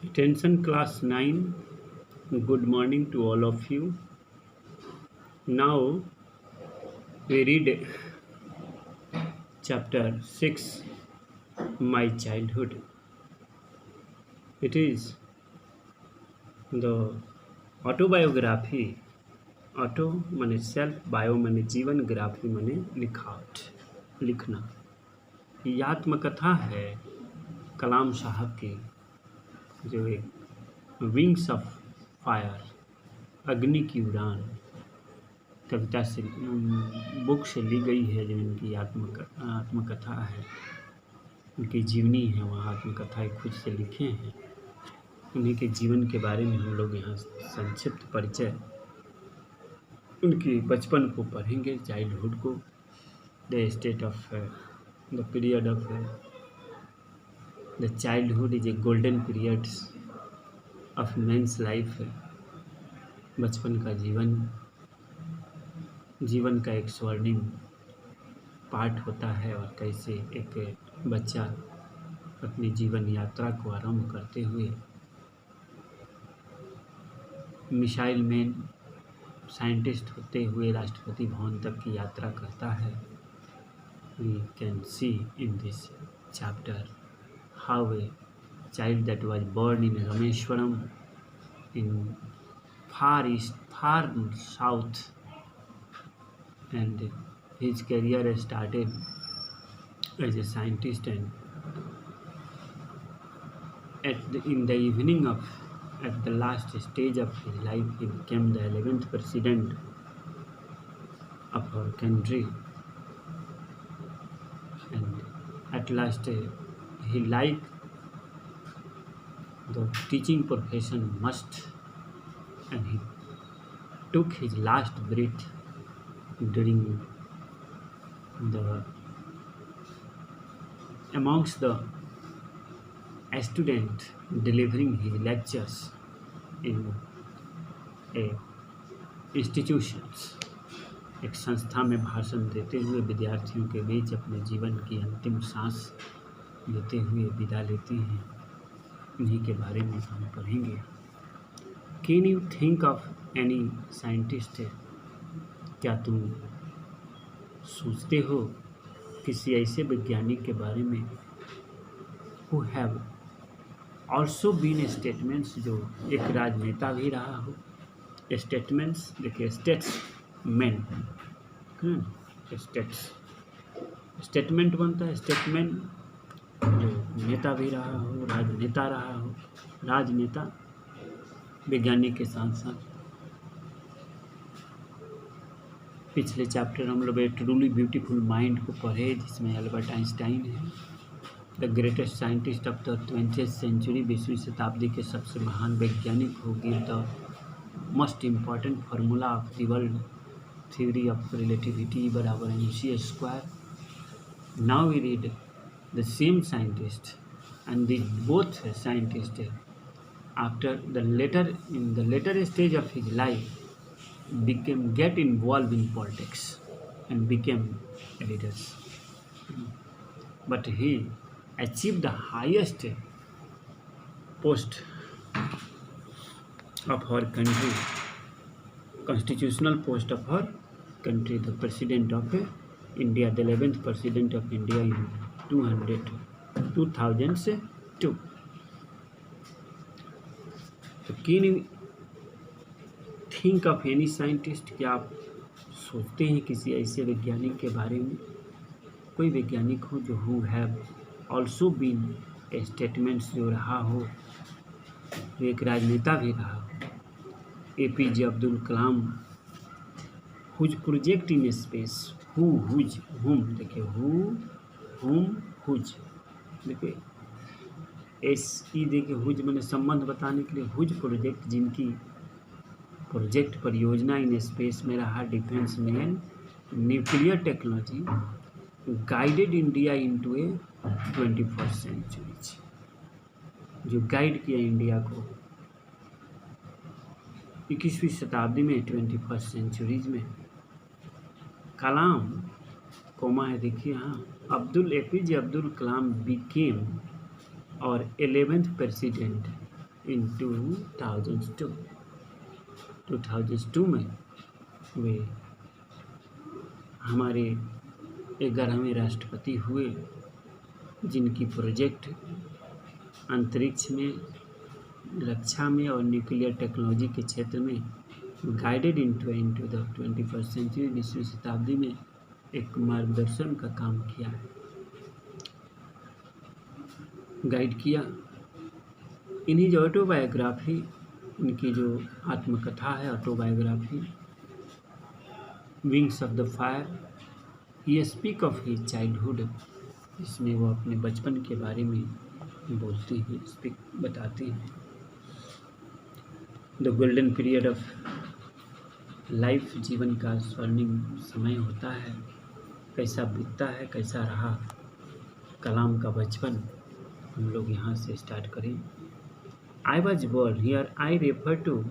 Attention class 9, good morning to all of you. Now we read chapter 6, My Childhood. It is the autobiography. Auto माने self, bio माने जीवन, graphy माने लिखावट, लिखना। ये आत्मकथा है कलाम साहब की, जो एक विंग्स ऑफ फायर, अग्नि की उड़ान कविता से बुक से ली गई है, जो इनकी आत्मकथा है, उनकी जीवनी है। वहाँ आत्मकथाएँ खुद से लिखे हैं। उन्हीं के जीवन के बारे में हम लोग यहाँ संक्षिप्त परिचय उनकी बचपन को पढ़ेंगे, चाइल्डहुड को, the state of the period of the childhood is a golden period of man's life. बचपन का जीवन का एक स्वर्णिम पार्ट होता है, और कैसे एक बच्चा अपनी जीवन यात्रा को आरंभ करते हुए मिसाइल मैन साइंटिस्ट होते हुए राष्ट्रपति भवन तक की यात्रा करता है। We can see in this chapter how a child that was born in Rameshwaram in far east, far south, and his career started as a scientist, and in the evening of at the last stage of his life, he became the 11th president of our country, and at last he liked the teaching profession must, and he took his last breath during amongst the student delivering his lectures in a institutions, एक संस्था में भाषण देते हुए विद्यार्थियों के बीच अपने जीवन की अंतिम सांस लेते हुए विदा लेते हैं। इन्हीं के बारे में हम पढ़ेंगे। Can you think of any scientist? क्या तुम सोचते हो किसी ऐसे वैज्ञानिक के बारे में who have also been statements, जो एक राजनेता भी रहा हो। स्टेटमेंट्स देखिए, स्टेट्समैन, स्टेटमेंट बनता है स्टेटमेंट, जो नेता भी रहा हो, राजनेता रहा हो। राजनेता वैज्ञानिक के साथ साथ पिछले चैप्टर हम लोग ए ट्रूली ब्यूटीफुल माइंड को पढ़े, जिसमें अल्बर्ट आइंस्टाइन है, the greatest scientist of the 20th century, 20वीं शताब्दी के सबसे महान वैज्ञानिक हो। Give the most important formula of the world theory of relativity बराबर mc². Now we read the same scientist, and the both scientists after in the later stage of his life get involved in politics and became leaders, but he achieved the highest post of our country, constitutional post of our country, the president of India, the 11th president of India in 2002. तो can you think of any scientist? क्या आप सोचते हैं किसी ऐसे वैज्ञानिक के बारे में? कोई वैज्ञानिक हो जो who have also been statements, जो रहा हो, जो एक राजनेता भी रहा हो। APJ Abdul Kalam, whose project in space, who whose whom, देखिए हु हुम हुज, देखिए SE देखिए, हुज मैंने संबंध बताने के लिए, हुज प्रोजेक्ट, जिनकी प्रोजेक्ट परियोजना इन स्पेस में रहा, डिफेंस में nuclear technology, guided India into a 21st century, जो गाइड किया इंडिया को 21वीं शताब्दी में, 21st सेंचुरीज में। कलाम कोमा है, देखिए हाँ, APJ अब्दुल कलाम बिकेम और 11th प्रेसिडेंट इन 2002 में वे हमारे 11वें राष्ट्रपति हुए, जिनकी प्रोजेक्ट अंतरिक्ष में, रक्षा में और न्यूक्लियर टेक्नोलॉजी के क्षेत्र में guided into the 21st century, 20वीं शताब्दी में एक मार्गदर्शन का काम किया है, गाइड किया। इन्हीं जो ऑटोबायोग्राफी, इनकी जो आत्मकथा है autobiography, wings of the fire, ये स्पीक ऑफ हिज चाइल्डहुड, इसमें वो अपने बचपन के बारे में बोलती हैं, बताती हैं। The golden period of life, जीवन का स्वर्णिम समय होता है, कैसा बीतता है, कैसा रहा कलाम का बचपन, हम लोग यहाँ से स्टार्ट करें। I was born here, I refer to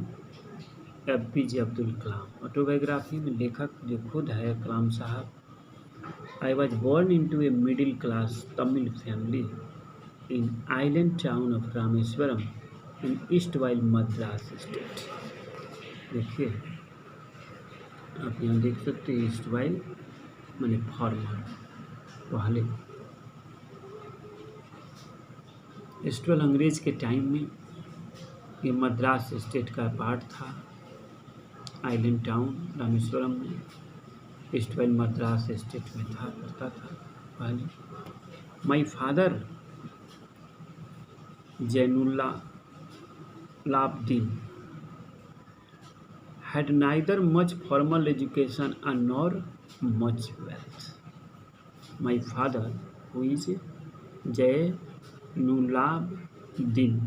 APJ Abdul Kalam. Autobiography में लेखक जो खुद है Kalam sahab. I was born into a middle class Tamil family in island town of Rameswaram in erstwhile Madras state. देखिए आप यहाँ देख सकते हैं, ईस्ट वाइल मैंने फॉर्मर पहले। ईस्ट वाइल अंग्रेज के टाइम में ये मद्रास स्टेट का पार्ट था। आइलैंड टाउन रामेश्वरम में, ईस्ट वाइल मद्रास स्टेट में था, पड़ता था पहले। My father Jainulabdeen had neither much formal education and nor much wealth. My father, who is Jainullabbdin,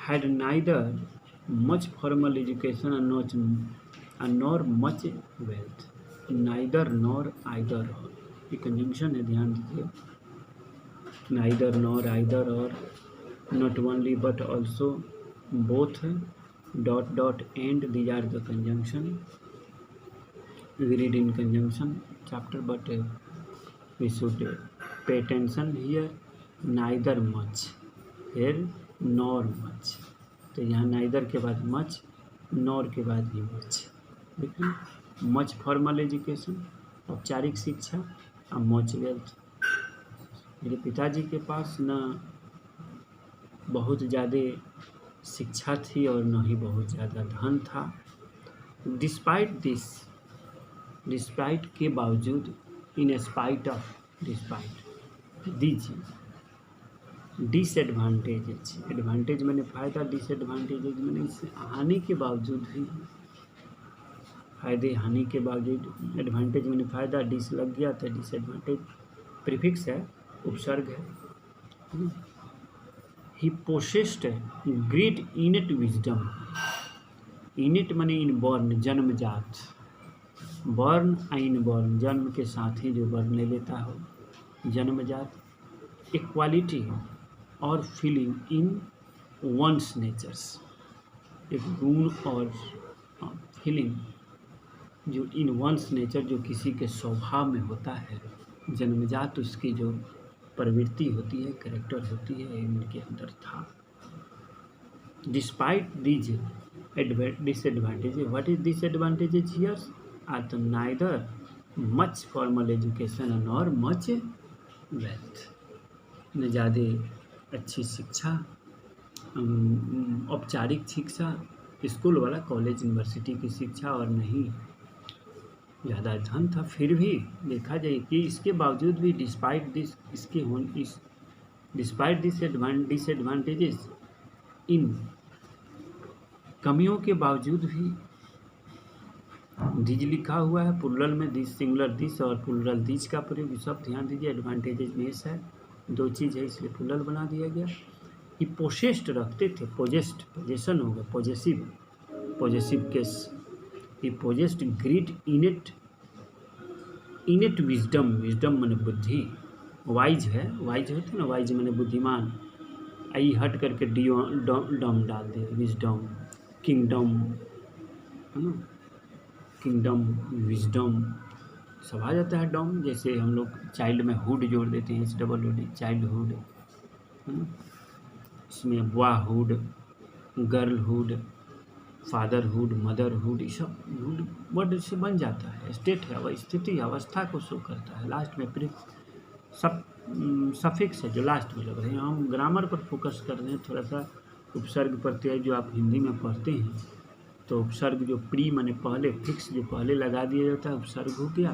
had neither much formal education and nor much wealth. Neither nor either or, ये conjunction है, ध्यान दीजिए। neither nor either or, not only but also, both, dot and, these are the conjunction. We read in conjunction chapter, but we should pay attention here. Neither much, here nor much, तो यहाँ neither के बाद much, nor के बाद ही much। देखिए, much formal education, औपचारिक शिक्षा, और much wealth। मेरे पिताजी के पास न बहुत ज़्यादा शिक्षा थी और न ही बहुत ज़्यादा धन था। डिस्पाइट के बावजूद, इन स्पाइट ऑफ, डिस्पाइट, दीजिए डिसएडवांटेजेज, एडवांटेज मैंने फ़ायदा, डिसएडवांटेजेज मैंने इस हानि के बावजूद भी, फ़ायदे हानि के बावजूद, एडवांटेज मैंने फ़ायदा, डिस लग गया तो डिसएडवांटेज प्रीफिक्स है, उपसर्ग है। He possessed great innate wisdom, innate माने इनबॉर्न, जन्मजात, बॉर्न इनबॉर्न, जन्म के साथ ही जो बर्न ले लेता हो, जन्मजात, इक्वालिटी और फीलिंग इन वंस नेचर्स, एक गुण और फीलिंग जो इन वंस नेचर, जो किसी के स्वभाव में होता है, जन्मजात उसकी जो प्रवृत्ति होती है, कैरेक्टर होती है, इनके अंदर था। Despite these disadvantages, what is disadvantages here are the neither much formal education nor much wealth, न ज़्यादा अच्छी शिक्षा, औपचारिक शिक्षा, स्कूल वाला, कॉलेज यूनिवर्सिटी की शिक्षा, और नहीं ज़्यादा धन था। फिर भी देखा जाए कि इसके बावजूद भी, डिस्पाइट दिस, डिस्पाइट डिसएडवांटेजेस, इन कमियों के बावजूद भी, दिज लिखा हुआ है प्लुरल में, दिस सिंगुलर दिस और प्लुरल दिज का प्रयोग, सब ध्यान दीजिए। एडवांटेजेस मेस है, दो चीज़ है, इसलिए प्लुरल बना दिया गया। ये पोसेस्ड रखते थे, पोजेस्ट, पोजेशन होगा, पॉजेसिव केस। ही पोजेस्ड ग्रेट इनेट विजडम माने बुद्धि, वाइज है, वाइज होते ना, वाइज माने बुद्धिमान, आई हट करके डम डाल दिया, विजडम, किंगडम है ना, किंगडम, विजडम सब आ जाता है डम, जैसे हम लोग चाइल्ड में हुड जोड़ देते हैं, HOOD, चाइल्डहुड है ना, इसमें बॉयहुड, गर्लहुड, फादरहुड, मदरहुड, ये सब हुड वर्ड से बन जाता है। स्टेट है, वह स्थिति अवस्था को शो करता है। लास्ट में सब सफिक्स है जो लास्ट में लग रहे हैं। हम ग्रामर पर फोकस कर रहे हैं, थोड़ा सा उपसर्ग प्रत्यय जो आप हिंदी में पढ़ते हैं, तो उपसर्ग जो प्री माने पहले, फिक्स जो पहले लगा दिया जाता है उपसर्ग हो गया,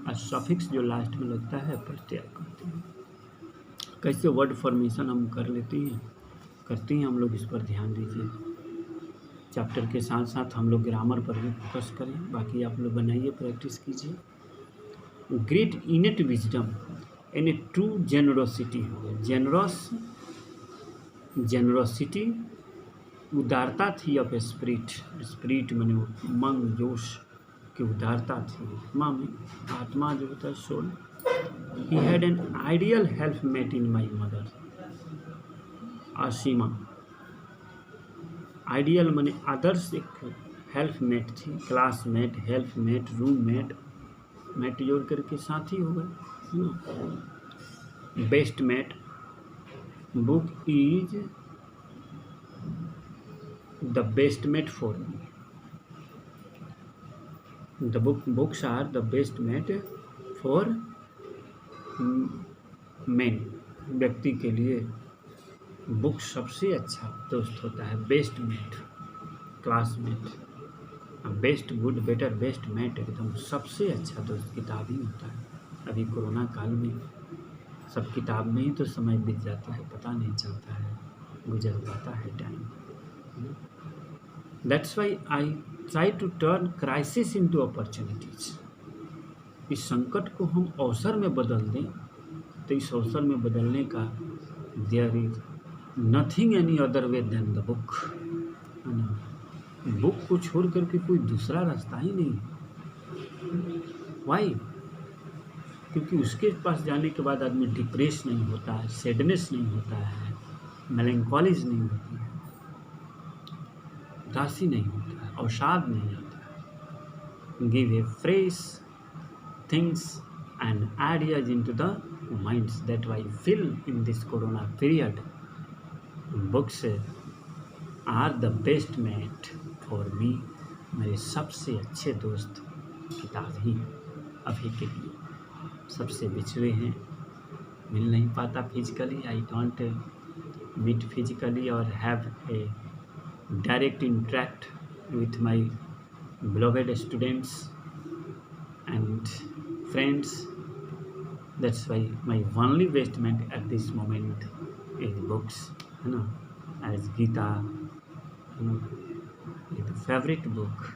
और सफिक्स जो लास्ट में लगता है प्रत्यय करते हैं। कैसे वर्ड फॉर्मेशन हम करते हैं हम लोग, इस पर ध्यान दीजिए। चैप्टर के साथ साथ हम लोग ग्रामर पर भी फोकस करें। बाकी आप लोग बनाइए, प्रैक्टिस कीजिए। Great innate wisdom and A true generosity हो। जेनरोसिटी उदारता थी ऑफ स्पिरिट मैंने उमंग जोश की उदारता थी। आत्मा जो होता है soul. He had an ideal helpmate in my mother Ashiamma. Ideal माने आदर्श एक हेल्पमेट थी, क्लासमेट, हेल्पमेट, रूममेट, मेट जोड़ करके साथी हो गए। Best mate. Book is the best mate for me. The books are the best mate for man. व्यक्ति के लिए बुक सबसे अच्छा दोस्त होता है। Best mate, classmate, best, good, better, best mate, एकदम सबसे अच्छा दोस्त किताब ही होता है। अभी कोरोना काल में सब किताब में ही तो समय बीत जाता है, पता नहीं चलता है, गुजर पाता है time. That's why I try to turn crisis into opportunities. इस संकट को हम अवसर में बदल दें, तो इस अवसर में बदलने का there is nothing any other way than the book. Book को छोड़ करके कोई दूसरा रास्ता ही नहीं। वाई? क्योंकि उसके पास जाने के बाद आदमी डिप्रेस नहीं होता है, सैडनेस नहीं होता है, मेलैंकोलीज नहीं होती है, उदासी नहीं होता है, अवसाद नहीं आता है। Give a fresh things and ideas into the minds that I feel in this corona period. Books are the best mate for me. मेरे सबसे अच्छे दोस्त किताब ही अभी के लिए सबसे बिछड़े हैं। मिल नहीं पाता physically, I don't meet physically और have a direct interact with my beloved students and friends. That's why my only investment at this moment is books, as Gita, is the favorite book,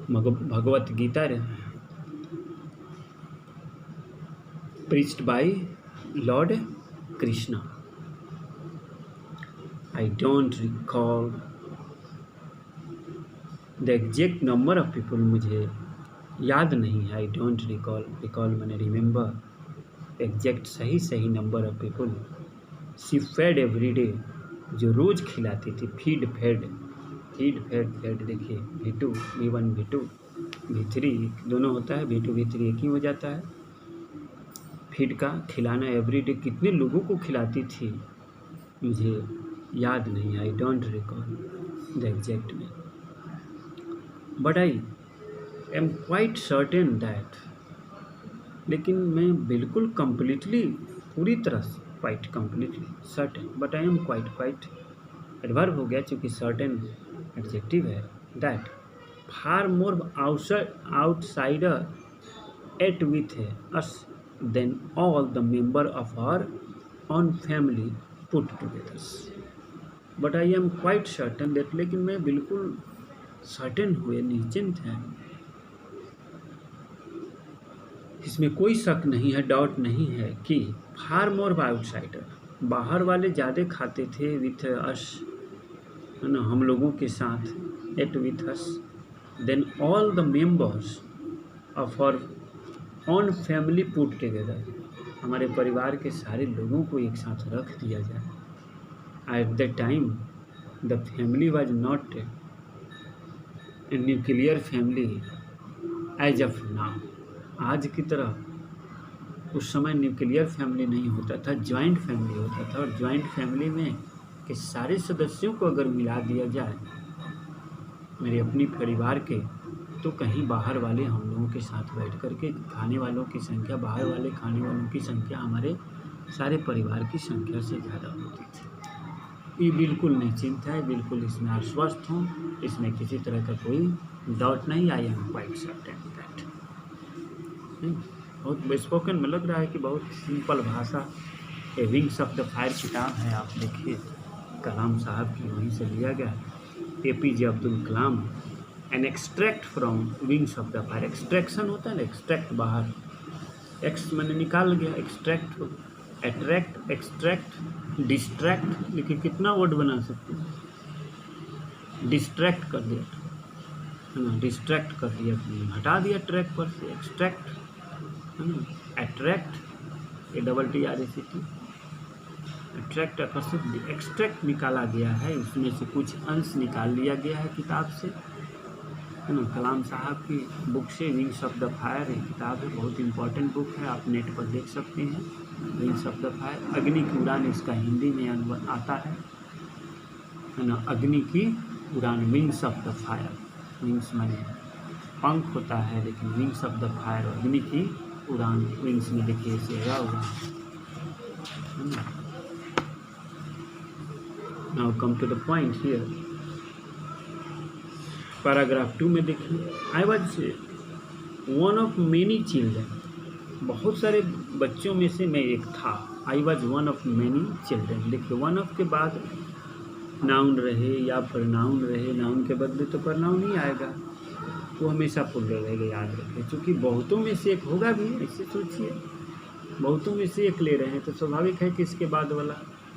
Bhagavad Gita, preached by Lord Krishna. I don't recall the exact number of people, मुझे याद नहीं है। आई don't recall मैंने remember exact सही number of people she fed every day, जो रोज़ खिलाती थी। Feed fade देखिए, V2 V1 V2 V3 दोनों होता है, V2 V3 एक ही हो जाता है। फीड का खिलाना एवरी डे कितने लोगों को खिलाती थी मुझे याद नहीं। I don't recall the exact में, but I am quite certain that, लेकिन मैं बिल्कुल कंप्लीटली पूरी तरह से quite completely certain, but I am quite adverb हो गया चूँकि सर्टेन एडजेक्टिव है। That far more outsider ate with us then all the member of our own family put together. But I am quite certain that, लेकिन मैं बिल्कुल certain हुए निश्चिंत हैं, इसमें कोई शक नहीं है, डाउट नहीं है कि फार मोर आउटसाइडर, बाहर वाले ज़्यादा खाते थे विथ अस, है ना, हम लोगों के साथ, ate with us, then all the members of our own family put together, हमारे परिवार के सारे लोगों को एक साथ रख दिया जाए। At the time the family was not nuclear family as of now, आज की तरह उस समय न्यूक्लियर फैमिली नहीं होता था, जॉइंट फैमिली होता था। और जॉइंट फैमिली में के सारे सदस्यों को अगर मिला दिया जाए मेरे अपनी परिवार के, तो कहीं बाहर वाले हम लोगों के साथ बैठ कर के खाने वालों की संख्या, बाहर वाले खाने वालों की संख्या हमारे सारे परिवार की संख्या से ज़्यादा होती थी। ये बिल्कुल निश्चिंत है, बिल्कुल इसमें आश्वस्त हूँ, इसमें किसी तरह का कोई डाउट नहीं। आई एम क्वाइट सर्टेन दैट। बहुत स्पोकन में लग रहा है कि बहुत सिंपल भाषा। ए विंग्स ऑफ द फायर किताब है, आप देखिए कलाम साहब की वहीं से लिया गया। APJ Abdul Kalam, an extract from wings of the fire. Extraction होता है ना, एक्सट्रैक्ट बाहर, एक्स मैंने निकाल गया, एक्सट्रैक्ट, अट्रैक्ट, एक्सट्रैक्ट, डिस्ट्रैक्ट। देखिए कितना वर्ड बना सकते हैं। डिस्ट्रैक्ट कर दिया है ना, डिस्ट्रैक्ट कर दिया, हटा दिया ट्रैक पर से। एक्सट्रैक्ट है ना, अट्रैक्ट, ATTRACT, अट्रैक्ट आकर्षित। एक्सट्रैक्ट निकाला गया है, इसमें से कुछ अंश निकाल लिया गया है किताब से, है ना। कलाम साहब की बुक से विंग्स ऑफ द फायर एक किताब है, बहुत इंपॉर्टेंट बुक है, आप नेट पर देख सकते हैं। विंग्स ऑफ द फायर, अग्नि की उड़ान इसका हिंदी में अनुवाद आता है ना। अग्नि की उड़ान, wings of the fire. Wings माने पंख होता है, लेकिन विंग्स ऑफ द फायर, अग्नि की उड़ान, विंग्स में देखिए इसे लगा हुआ है ना। Now come to the point here. Paragraph 2 में देखिए, I was one of many children. बहुत सारे बच्चों में से मैं एक था। I was one of many children. देखिए वन ऑफ के बाद नाउन रहे या प्रनाउन रहे, नाउन के बदले तो प्रनाउन ही आएगा, वो हमेशा प्लूरल रहेगा, याद रखें। क्योंकि बहुतों में से एक होगा भी, ऐसे सोचिए, बहुतों में से एक ले रहे हैं तो स्वाभाविक है कि इसके बाद वाला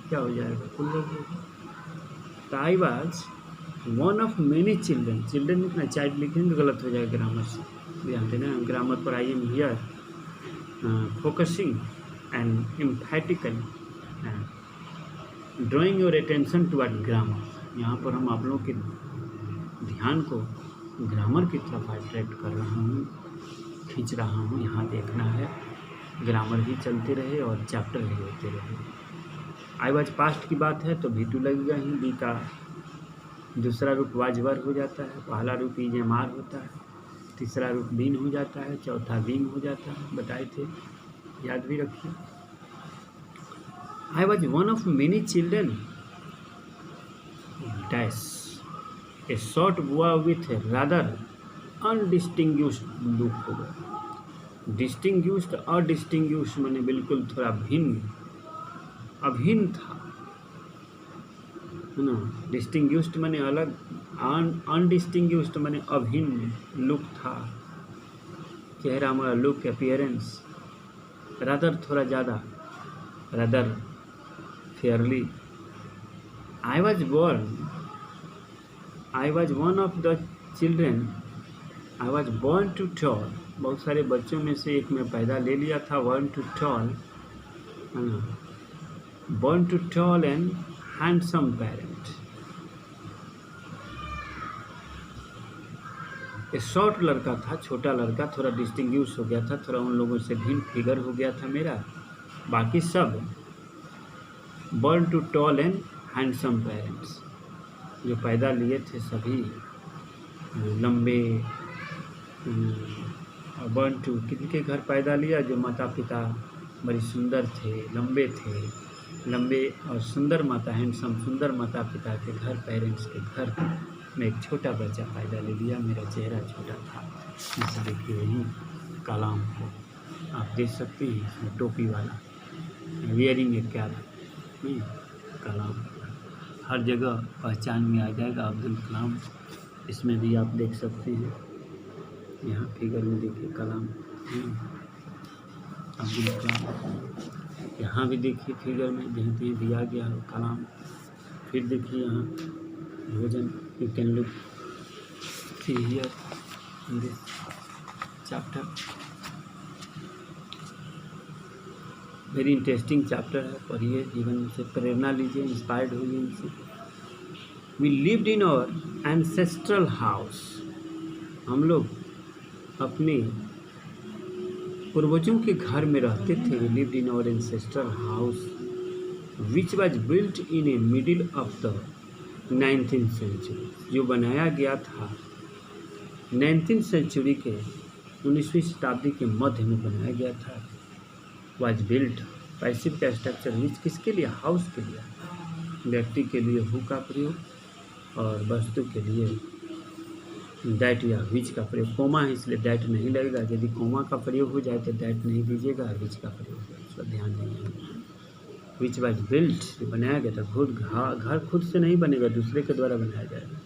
क्या हो जाएगा, प्लूरल होगा। तो आई was one of many children. Children इतना चाइल्ड लिखेंगे तो गलत हो जाएगा ग्रामर से, ध्यान देना। ग्रामर पर I am here focusing and emphatically drawing your attention toward grammar. यहाँ पर हम आप लोगों के ध्यान को ग्रामर की तरफ अट्रैक्ट कर रहा हूँ, खींच रहा हूँ। यहाँ देखना है, ग्रामर भी चलते रहे और चैप्टर भी होते रहे। आई वॉज पास्ट की बात है तो V2 लगेगा ही। बी का दूसरा रूप वाजवर हो जाता है, पहला रूप इजमार होता है, तीसरा रूप बीन हो जाता है, चौथा बीन हो जाता है, बताए थे, याद भी रखिए। I was one of many children dash a short boy with rather undistinguished look होगा। डिस्टिंग्विश्ड और डिस्टिंग्विश्ड मैंने बिल्कुल थोड़ा भिन्न, अभिन्न था, है ना। डिस्टिंग्विश्ड मैंने अलग, अनडिस्टिंग्विश्ड मैंने अभिन्न लुक था, चेहरा हमारा, लुक, अपीयरेंस। रादर थोड़ा ज़्यादा, rather fairly. I was one of the children, I was born to tall. बहुत सारे बच्चों में से एक मैं पैदा ले लिया था, बॉर्न टू टॉल, है ना, born to tall and handsome parent. एक शॉर्ट लड़का था, छोटा लड़का, थोड़ा डिस्टिंग्विश हो गया था, थोड़ा उन लोगों से भिन्न फिगर हो गया था मेरा। बाकी सब born to tall and handsome parents, जो पैदा लिए थे सभी लंबे। और बॉर्न टू किनके घर पैदा लिया, जो माता पिता बड़ी सुंदर थे, लंबे थे, लंबे और सुंदर माता, हैंडसम सुंदर माता पिता के घर, पेरेंट्स के घर में एक छोटा बच्चा पैदा ले लिया। मेरा चेहरा छोटा था, इसे देखिए वही कलाम को आप देख सकते हैं, इसमें टोपी वाला, वियरिंग ए कैप, कलाम हर जगह पहचान में आ जाएगा, अब्दुल कलाम। इसमें भी आप देख सकते हैं, यहाँ फिगर में देखिए कलाम, अब्दुल कलाम। यहाँ भी देखिए फिगर में जहाँ कहीं दिया गया है कलाम। फिर देखिए यहाँ भोजन, you can look see here in this chapter, very interesting chapter है, पढ़िए, जीवन से प्रेरणा लीजिए, इंस्पायर्ड होइए इनसे। We lived in our ancestral house. हम लोग अपने पूर्वजों के घर में रहते थे। We lived in our ancestral house which was built in a middle of the 19th century, जो बनाया गया था 19th सेंचुरी के 19वीं शताब्दी के मध्य में बनाया गया था। वॉज बिल्ट पैसिव का स्ट्रक्चर विच किसके लिए, हाउस के लिए, व्यक्ति के लिए हु का प्रयोग और वस्तु के लिए दैट या विच का प्रयोग। कोमा है इसलिए दैट नहीं लगेगा, यदि कोमा का प्रयोग हो जाए तो दैट नहीं दीजिएगा, विच का प्रयोग हो उसका ध्यान नहीं है। विच वाज बिल्ट बनाया गया था, खुद घर खुद से नहीं बनेगा, दूसरे के द्वारा बनाया जाएगा।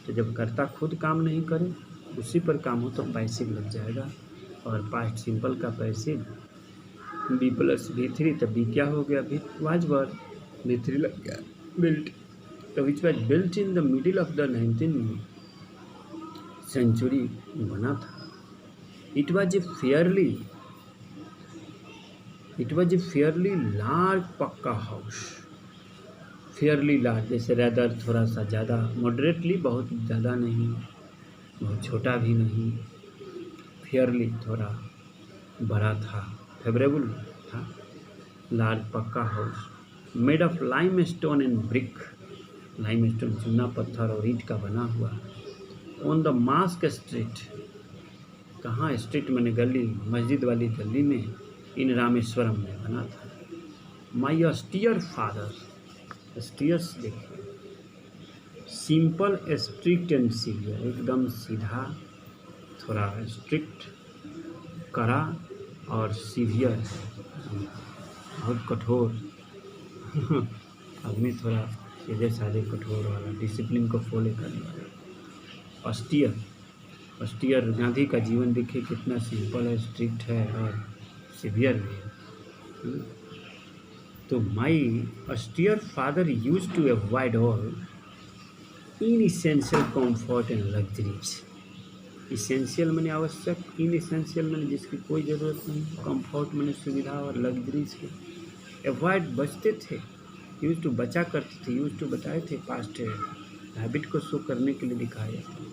तो जब कर्ता खुद काम नहीं करे उसी पर काम हो तो पैसिव लग जाएगा। और पास्ट सिंपल का पैसिव बी प्लस V3, तब बी क्या हो गया, वाज वर्ड V3 लग गया बिल्ट। तो which was built in the middle of the 19th century बना था। It was a fairly large pucca house. Fairly large जैसे रैदर थोड़ा सा ज़्यादा, मॉडरेटली बहुत ज़्यादा नहीं, बहुत छोटा भी नहीं, फेयरली थोड़ा बड़ा था, फेवरेबल था। Large pucca house made of lime stone and brick, lime stone चूना पत्थर और ईंट का बना हुआ। ऑन द मास्क स्ट्रीट, कहाँ स्ट्रीट मैंने गली, मस्जिद वाली गली में, इन रामेश्वरम में बना था। माई ऑस्टियर फादर, ऑस्टियर्स देखिए, सिंपल स्ट्रिक्ट एंड सीवियर, एकदम सीधा, थोड़ा स्ट्रिक्ट कड़ा और सीवियर बहुत कठोर आदमी, थोड़ा सीधे साधे कठोर वाला, डिसिप्लिन को फॉलो करने वाला। ऑस्टियर गांधी का जीवन देखिए कितना सिंपल है, स्ट्रिक्ट है और सीवियर भी है। तो my austere father use to avoid all inessential comfort and luxuries. Essential मैंने आवश्यक, इनएसेंशियल मैंने जिसकी कोई ज़रूरत नहीं, कंफर्ट मैंने सुविधा और लग्जरीज के अवॉइड बचते थे, यूज टू बचा करते थे, यूज टू बताए थे, पास्ट हैबिट को शो करने के लिए दिखाया जाता है।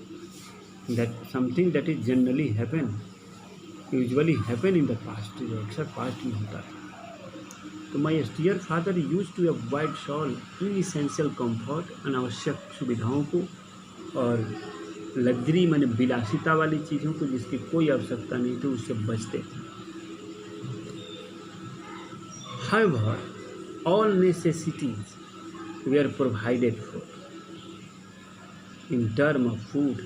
That something that is generally happen, usually happen in the past, जो अक्सर पास्ट में होता था। तो my austere father use to avoid all inessential comfort, अनावश्यक सुविधाओं को और लग्जरी माने विलासिता वाली चीज़ों को जिसकी कोई आवश्यकता नहीं थी उससे बचते थे। However, all necessities were provided for in term of food.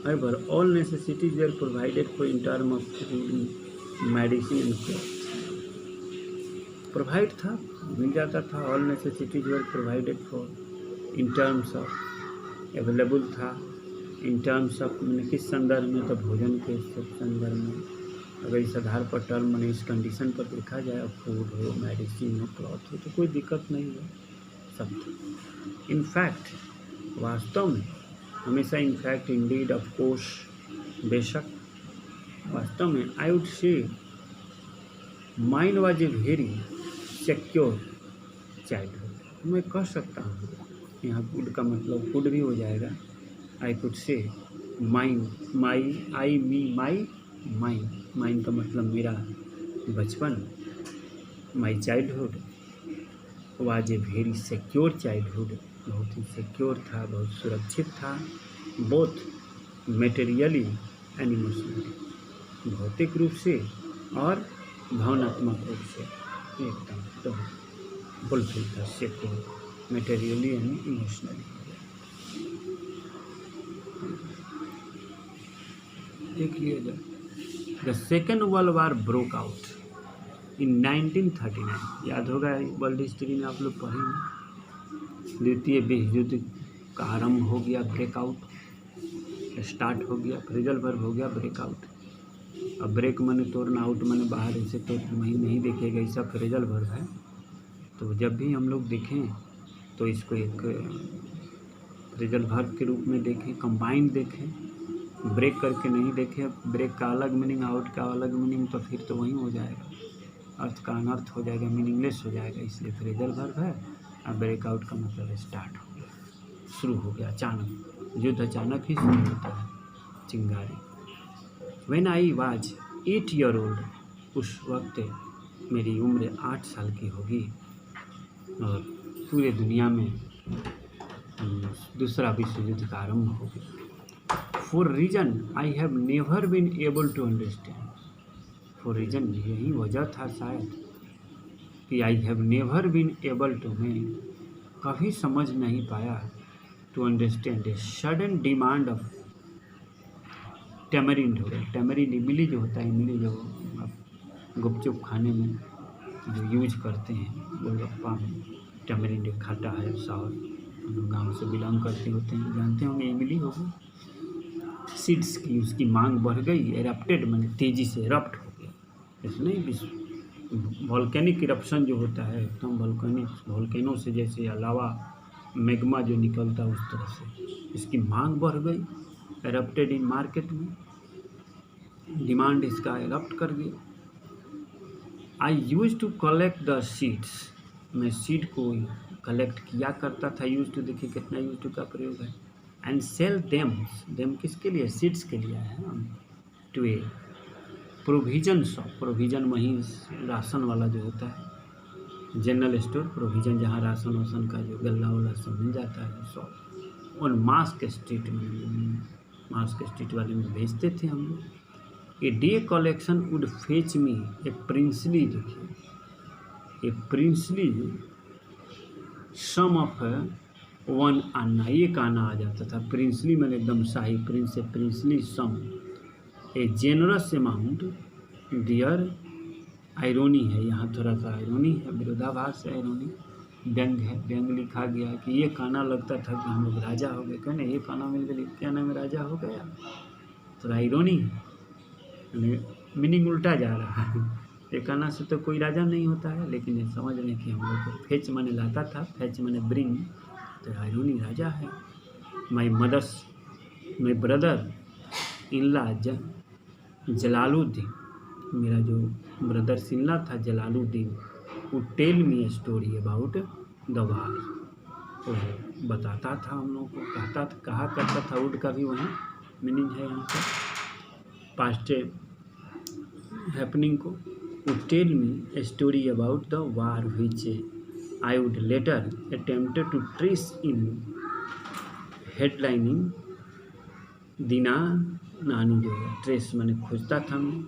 However, all necessities were provided for in term of food, medicine and clothes. Provide था, मिल जाता था। All necessities were provided for in terms of, available था in terms of, मैंने किस संदर्भ में, तो भोजन के संदर्भ में। अगर इस आधार पर टर्म मैंने इस कंडीशन पर देखा जाए, फूड हो, मेडिसिन हो, क्लॉथ हो, तो कोई दिक्कत नहीं है, सब था। इनफैक्ट, वास्तव में, हमेशा इनफैक्ट, इंडीड, ऑफ कोर्स, बेशक, वास्तव में, I would say mind was a very secure childhood. मैं कह सकता हूँ, यहाँ गुड का मतलब गुड भी हो जाएगा। I could say mind, my, I, me, my, mind, mind का मतलब मेरा बचपन, my childhood was a very secure childhood, बहुत ही सिक्योर था, बहुत सुरक्षित था, बोथ मेटेरियली एंड इमोशनली, भौतिक रूप से और भावनात्मक रूप से एकदम तो फुलफिल था, सिक्योर, मेटेरियली एंड इमोशनली। देख लिएगा। The second world war broke out in 1939। याद होगा, वर्ल्ड हिस्ट्री में आप लोग पढ़ेंगे। द्वितीय विश्व युद्ध का आरंभ हो गया, ब्रेकआउट स्टार्ट हो गया, फ्रेजल वर्ब हो गया ब्रेकआउट। अब ब्रेक माने तोड़ना, आउट माने बाहर, इसे तो वहीं नहीं देखेगा, ऐसा फ्रेजल वर्ब है। तो जब भी हम लोग देखें तो इसको एक फ्रेजल वर्ब के रूप में देखें, कंबाइंड देखें, ब्रेक करके नहीं देखें। ब्रेक का अलग मीनिंग, आउट का अलग मीनिंग, तो फिर तो वहीं हो जाएगा, अर्थ का अनर्थ हो जाएगा, मीनिंगलेस हो जाएगा। इसलिए फ्रेजल वर्ब है। अब ब्रेकआउट का मतलब स्टार्ट हो गया, शुरू हो गया, अचानक युद्ध अचानक ही शुरू होता है, चिंगारी। When I was 8 years old, उस वक्त मेरी उम्र 8 साल की होगी और पूरे दुनिया में दूसरा विश्व युद्ध का आरंभ हो गया। For reason I have never been able to understand, for reason यही वजह था शायद कि I have never been able to, मैं कभी समझ नहीं पाया, to understand a sudden demand of tamarind हो गया। टेमरिंड इमली जो होता है, इमली जो आप गुपचुप खाने में जो यूज करते हैं गोलगप्पा में, टेमरिंड खट्टा है सावर, हम लोग गाँव से बिलोंग करते होते हैं, जानते होंगे इमली होगी। सीड्स की उसकी मांग बढ़ गई, एरप्टेड मैंने तेज़ी से एरप्ट हो गया। इसमें वॉल्केनिक इरप्शन जो होता है एकदम वॉल्केनो से जैसे अलावा मैग्मा जो निकलता है उस तरह से इसकी मांग बढ़ गई, एरप्टेड इन मार्केट में, डिमांड इसका एरप्ट कर गया। I use to collect the seeds, मैं सीड को कलेक्ट किया करता था। यूज टू देखिए कितना यूज टू का प्रयोग है। एंड सेल देम किसके लिए, सीड्स के लिए है, to a provision shop, provision वहीं राशन वाला जो होता है, जनरल स्टोर, प्रोविजन जहाँ राशन वासन का जो गल्ला वाला सब मिल जाता है शॉप, और मास्क स्ट्रीट में, मास्क स्ट्रीट वाले में भेजते थे हम लोग। A day collection would fetch me A princely, देखिए ए प्रिंसली सम ऑफ वन आना, एक आना आ जाता था। प्रिंसली मैंने एकदम शाही, प्रिंस से प्रिंसली सम, ए जेनरस अमाउंट, डियर आयरोनी है, यहाँ थोड़ा सा आयरोनी है, विरोधाभास है, आयरोनी व्यंग है, व्यंग लिखा गया है कि ये खाना लगता था कि हम लोग राजा हो गए, कहने ये खाना मिल गया क्या नाम है, राजा हो गया, थोड़ा आयरोनी है, मीनिंग उल्टा जा रहा है। एक आना से तो कोई राजा नहीं होता है, लेकिन ये समझ लें कि हम लोग को फेच मैंने लाता था, फेच मैंने ब्रिंग, तो आयरोनी राजा है। My mother's, my brother in law Jalaluddin, मेरा जो ब्रदर सिन्ला था जलालुद्दीन, वो tell me a story about the war, वो बताता था हम लोगों को, कहा करता था, वुड का भी वहीं मीनिंग है यहाँ पर पास्ट हैपनिंग को। वो tell me a story about the war which I would later attempted to trace in headlining दीना नानी, जो है ट्रेस मैंने खोजता था मैं,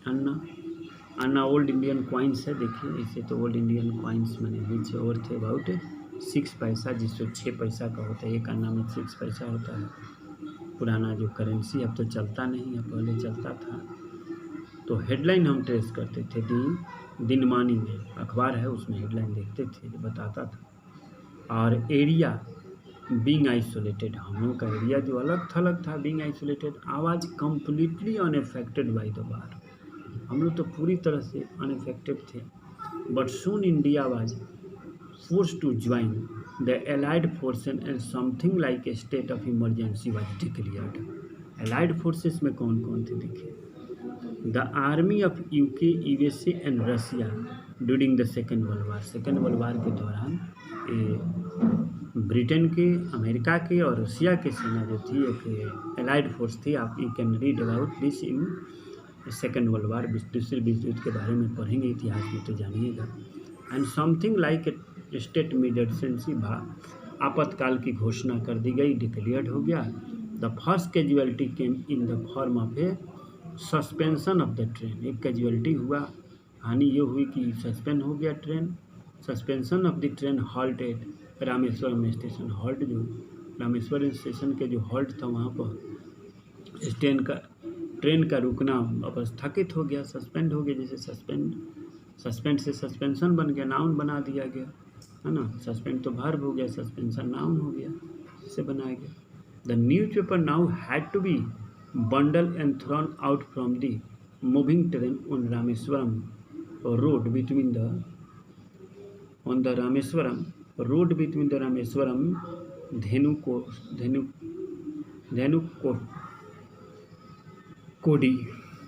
अन्ना ओल्ड इंडियन कॉइन्स है, देखिए इसे तो ओल्ड इंडियन कॉइन्स मैंने विच और थे अबाउट 6 पैसा, जिससे 6 पैसा का होता है, एक अन्ना में 6 पैसा होता है, पुराना जो करेंसी, अब तो चलता नहीं है, पहले चलता था। तो हेडलाइन हम ट्रेस करते थे, दिनमानी में अखबार है उसमें हेडलाइन देखते थे जो बताता था। और एरिया बीइंग आइसोलेटेड, हम लोग का एरिया जो अलग था, being isolated, was completely unaffected by the war, हम लोग तो पूरी तरह से अनएफेक्टेड थे। But soon India was force to join the allied forces and something like a state of emergency was declared. Allied forces में कौन कौन थे देखिए, the army of UK, USA and Russia during the second world war, second world war के दौरान Britain के, America के और रशिया के सेना जो थी एक एलाइड फोर्स थी। आप you can read about this in second world वार, दूसरे विश्व युद्ध के बारे में पढ़ेंगे इतिहास में तो जानिएगा। And something like a state emergency, आपातकाल की घोषणा कर दी गई, डिक्लेयर्ड हो गया। The first casualty came in the form of a suspension of the train, एक कैजुअलिटी हुआ, हानि ये हुई कि सस्पेंड हो गया train, suspension of the train halted Rameswaram station, halt जो रामेश्वरम स्टेशन के जो हॉल्ट था वहाँ पर ट्रेन का रुकना अब स्थगित हो गया, सस्पेंड हो गया, जैसे सस्पेंड से सस्पेंशन बन गया, नाउन बना दिया गया है ना, सस्पेंड तो वर्ब हो गया, सस्पेंशन नाउन हो गया, इसे बनाया गया। The newspaper now had to be bundle and thrown out from the moving train on Rameswaram road between the Rameswaram कोडी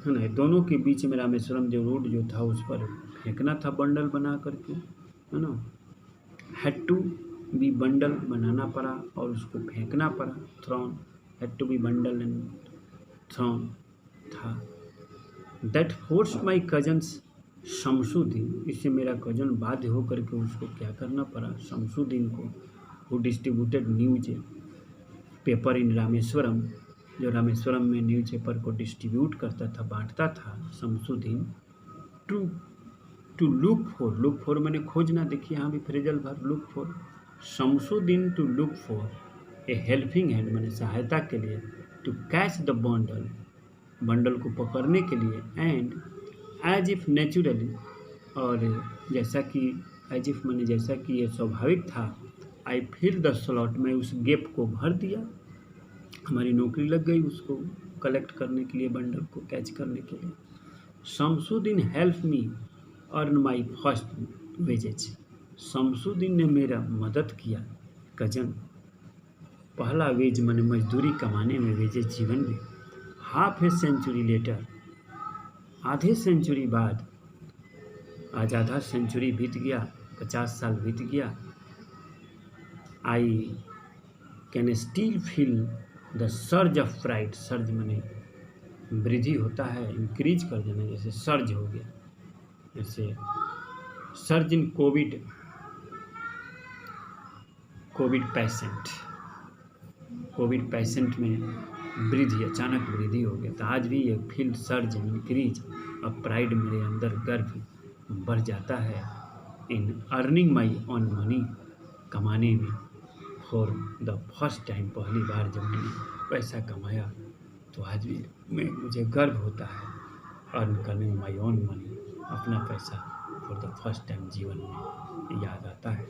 है ना, दोनों के बीच में रामेश्वरम जो रोड जो था उस पर फेंकना था बंडल बना करके, है ना, हैड टू बी, बंडल बनाना पड़ा और उसको फेंकना पड़ा, thrown, had to be bundle and thrown था। That force my cousins Samsuddin, इससे मेरा कजन बाध्य होकर के उसको क्या करना पड़ा, शमसुद्दीन को, who distributed news paper in Rameswaram, जो रामेश्वरम में न्यूज पेपर को डिस्ट्रीब्यूट करता था, बांटता था Shamsuddin, to to look for मैंने खोजना, देखिए यहाँ भी phrasal verb look for, Shamsuddin to look for a helping hand मैंने सहायता के लिए, टू कैच द बंडल को पकड़ने के लिए, एंड एज इफ नेचुरली, और जैसा कि एज इफ मैंने जैसा कि ये स्वाभाविक था, आई फिल द स्लॉट, मैं उस गैप को भर दिया, हमारी नौकरी लग गई उसको कलेक्ट करने के लिए, बंडल को कैच करने के लिए। Shamsuddin help me earn my first wages, Shamsuddin ने मेरा मदद किया कजन पहला वेज मैंने मजदूरी कमाने में, वेजेज जीवन में। हाफ ए सेंचुरी लेटर, आधे सेंचुरी बाद, आज आधा सेंचुरी बीत गया, 50 साल बीत गया, I can still feel the surge of pride, surge मैंने वृद्धि होता है, इंक्रीज कर देना, जैसे सर्ज हो गया, जैसे सर्ज इन कोविड पेशेंट में वृद्धि, अचानक वृद्धि हो गया, तो आज भी ये फील सर्ज इंक्रीज और प्राइड, मेरे अंदर गर्व बढ़ जाता है, in earning my on money, कमाने में, फॉर द फर्स्ट टाइम, पहली बार जब मैंने पैसा कमाया तो आज भी मुझे गर्व होता है, अर्न करने में माई ऑन मनी, अपना पैसा फॉर द फर्स्ट टाइम जीवन में याद आता है।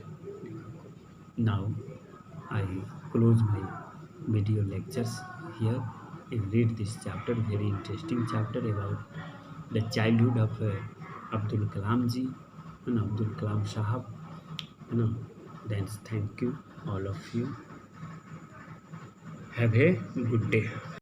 Now I close my video lectures here. I read this chapter, very interesting chapter about the childhood of Abdul Kalam ji and Abdul Kalam Sahab. Then thank you all of you. Have a good day.